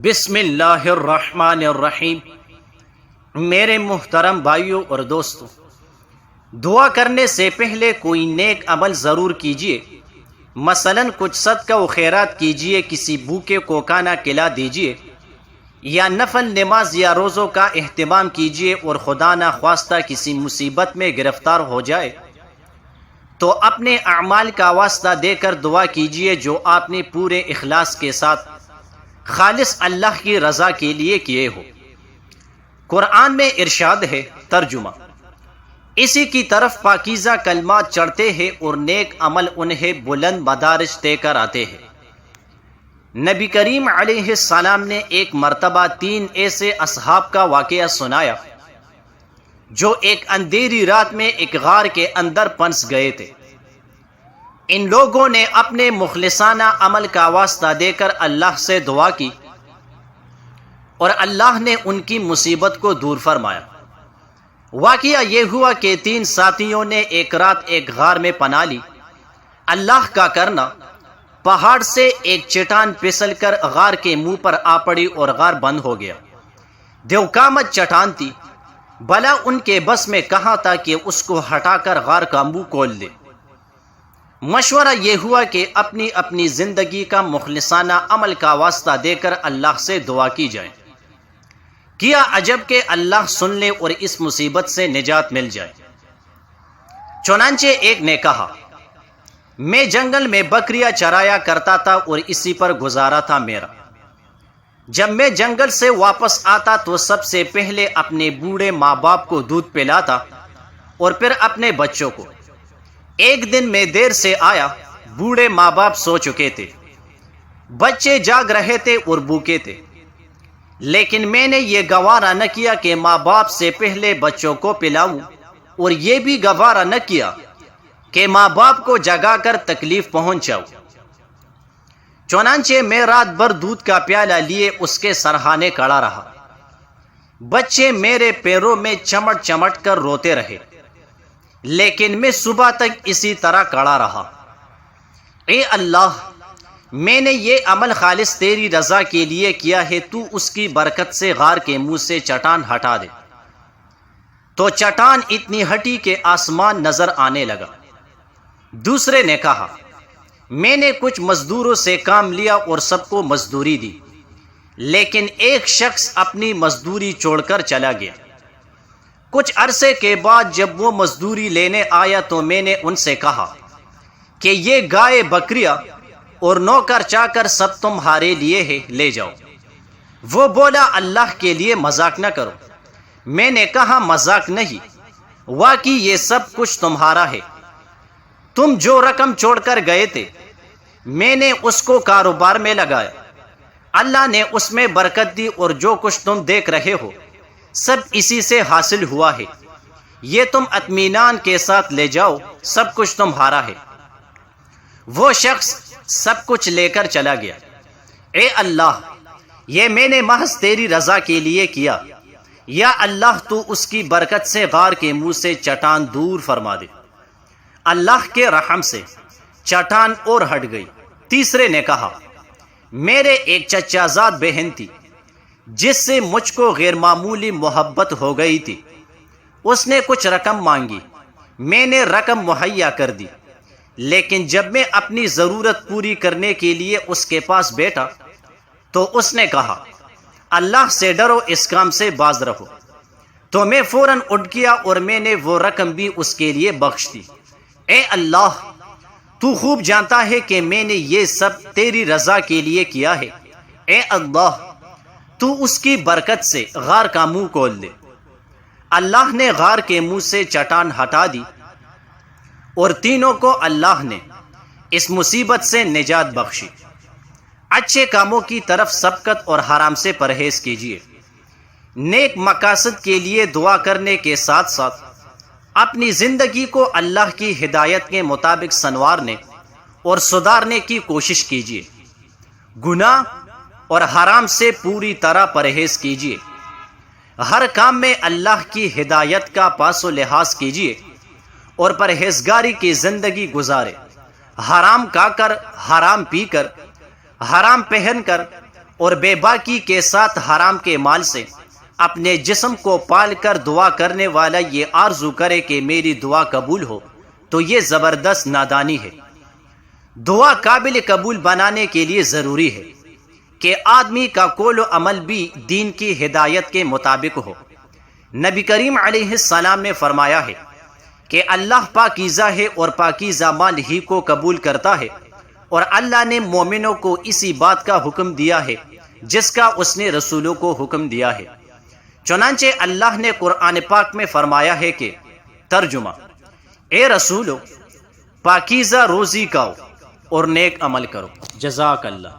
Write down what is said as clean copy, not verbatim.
بسم اللہ الرحمن الرحیم۔ میرے محترم بھائیوں اور دوستوں، دعا کرنے سے پہلے کوئی نیک عمل ضرور کیجیے۔ مثلا کچھ صدقہ و خیرات کیجیے، کسی بھوکے کو کھانا کھلا دیجیے، یا نفل نماز یا روزوں کا اہتمام کیجیے، اور خدا نخواستہ کسی مصیبت میں گرفتار ہو جائے تو اپنے اعمال کا واسطہ دے کر دعا کیجیے جو آپ نے پورے اخلاص کے ساتھ خالص اللہ کی رضا کے لیے کیے ہو۔ قرآن میں ارشاد ہے، ترجمہ: اسی کی طرف پاکیزہ کلمات چڑھتے ہیں اور نیک عمل انہیں بلند مدارج دے کر آتے ہیں۔ نبی کریم علیہ السلام نے ایک مرتبہ 3 ایسے اصحاب کا واقعہ سنایا جو ایک اندھیری رات میں ایک غار کے اندر پھنس گئے تھے۔ ان لوگوں نے اپنے مخلصانہ عمل کا واسطہ دے کر اللہ سے دعا کی اور اللہ نے ان کی مصیبت کو دور فرمایا۔ واقعہ یہ ہوا کہ 3 ساتھیوں نے ایک رات ایک غار میں پناہ لی۔ اللہ کا کرنا، پہاڑ سے ایک چٹان پھسل کر غار کے منہ پر آ پڑی اور غار بند ہو گیا۔ دیوکامت چٹان تھی، بھلا ان کے بس میں کہاں تھا کہ اس کو ہٹا کر غار کا منہ کھول دے۔ مشورہ یہ ہوا کہ اپنی اپنی زندگی کا مخلصانہ عمل کا واسطہ دے کر اللہ سے دعا کی جائے۔ کیا عجب کہ اللہ سن لے اور اس مصیبت سے نجات مل جائے۔ چنانچہ ایک نے کہا، میں جنگل میں بکریاں چرایا کرتا تھا اور اسی پر گزارا تھا میرا۔ جب میں جنگل سے واپس آتا تو سب سے پہلے اپنے بوڑھے ماں باپ کو دودھ پلاتا اور پھر اپنے بچوں کو۔ ایک دن میں دیر سے آیا، بوڑھے ماں باپ سو چکے تھے، بچے جاگ رہے تھے اور بھوکے تھے، لیکن میں نے یہ گوارا نہ کیا کہ ماں باپ سے پہلے بچوں کو پلاؤں، اور یہ بھی گوارا نہ کیا کہ ماں باپ کو جگا کر تکلیف پہنچاؤں۔ چنانچہ میں رات بھر دودھ کا پیالہ لیے اس کے سرہانے کھڑا رہا۔ بچے میرے پیروں میں چمٹ چمٹ کر روتے رہے، لیکن میں صبح تک اسی طرح کھڑا رہا۔ اے اللہ، میں نے یہ عمل خالص تیری رضا کے لیے کیا ہے، تو اس کی برکت سے غار کے منہ سے چٹان ہٹا دے۔ تو چٹان اتنی ہٹی کہ آسمان نظر آنے لگا۔ دوسرے نے کہا، میں نے کچھ مزدوروں سے کام لیا اور سب کو مزدوری دی، لیکن ایک شخص اپنی مزدوری چھوڑ کر چلا گیا۔ کچھ عرصے کے بعد جب وہ مزدوری لینے آیا تو میں نے ان سے کہا کہ یہ گائے بکریاں اور نوکر چاکر سب تمہارے لیے ہے، لے جاؤ۔ وہ بولا، اللہ کے لیے مذاق نہ کرو۔ میں نے کہا، مذاق نہیں، واقعی یہ سب کچھ تمہارا ہے۔ تم جو رقم چھوڑ کر گئے تھے میں نے اس کو کاروبار میں لگایا، اللہ نے اس میں برکت دی، اور جو کچھ تم دیکھ رہے ہو سب اسی سے حاصل ہوا ہے۔ یہ تم اطمینان کے ساتھ لے جاؤ، سب کچھ تمہارا ہے۔ وہ شخص سب کچھ لے کر چلا گیا۔ اے اللہ، یہ میں نے محض تیری رضا کے لیے کیا، یا اللہ تو اس کی برکت سے غار کے منہ سے چٹان دور فرما دے۔ اللہ کے رحم سے چٹان اور ہٹ گئی۔ تیسرے نے کہا، میرے ایک چچا زاد بہن تھی جس سے مجھ کو غیر معمولی محبت ہو گئی تھی۔ اس نے کچھ رقم مانگی، میں نے رقم مہیا کر دی، لیکن جب میں اپنی ضرورت پوری کرنے کے لیے اس کے پاس بیٹھا تو اس نے کہا، اللہ سے ڈرو، اس کام سے باز رہو۔ تو میں فوراً اٹھ گیا اور میں نے وہ رقم بھی اس کے لیے بخش دی۔ اے اللہ، تو خوب جانتا ہے کہ میں نے یہ سب تیری رضا کے لیے کیا ہے۔ اے اللہ، تو اس کی برکت سے غار کا منہ کھول دے۔ اللہ نے غار کے منہ سے چٹان ہٹا دی اور تینوں کو اللہ نے اس مصیبت سے نجات بخشی۔ اچھے کاموں کی طرف سبقت اور حرام سے پرہیز کیجیے۔ نیک مقاصد کے لیے دعا کرنے کے ساتھ ساتھ اپنی زندگی کو اللہ کی ہدایت کے مطابق سنوارنے اور سدھارنے کی کوشش کیجیے۔ گناہ اور حرام سے پوری طرح پرہیز کیجیے۔ ہر کام میں اللہ کی ہدایت کا پاس و لحاظ کیجیے اور پرہیزگاری کی زندگی گزارے۔ حرام کھا کر، حرام پی کر، حرام پہن کر اور بے باکی کے ساتھ حرام کے مال سے اپنے جسم کو پال کر دعا کرنے والا یہ آرزو کرے کہ میری دعا قبول ہو تو یہ زبردست نادانی ہے۔ دعا قابل قبول بنانے کے لیے ضروری ہے کہ آدمی کا قول و عمل بھی دین کی ہدایت کے مطابق ہو۔ نبی کریم علیہ السلام نے فرمایا ہے کہ اللہ پاکیزہ ہے اور پاکیزہ مال ہی کو قبول کرتا ہے، اور اللہ نے مومنوں کو اسی بات کا حکم دیا ہے جس کا اس نے رسولوں کو حکم دیا ہے۔ چنانچہ اللہ نے قرآن پاک میں فرمایا ہے کہ ترجمہ: اے رسولو، پاکیزہ روزی کھاؤ اور نیک عمل کرو۔ جزاک اللہ۔